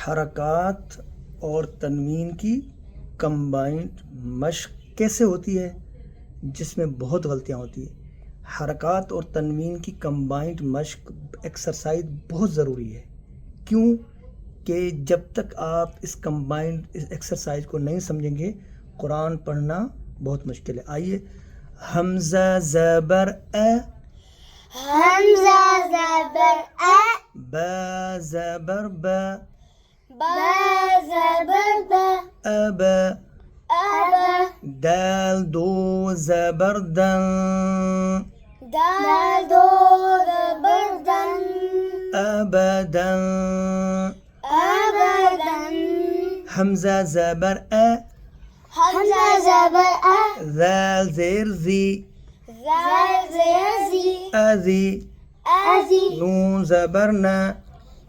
हरकत और तनवीन की कंबाइंड मश्क कैसे होती है, जिसमें बहुत गलतियाँ होती है। हरकत और तनवीन की कंबाइंड मश्क एक्सरसाइज बहुत ज़रूरी है। क्यों कि जब तक आप इस कंबाइंड इस एक्सरसाइज को नहीं समझेंगे, कुरान पढ़ना बहुत मुश्किल है। आइए, हमज़ा ज़बर अ, हमजा ज़बर अ, बा ज़बर बा, बा ज़बर ब, अब, अब, दाल दो ज़बर दन, दाल दो ज़बर दन, अबदन, अबदन, हमज़ा ज़बर अ, हमजा ज़बर अ, ज़ाल ज़ेर ज़ी, ज़ाल ज़ेर ज़ी, अज़ी, अज़ी, नून ज़बर न,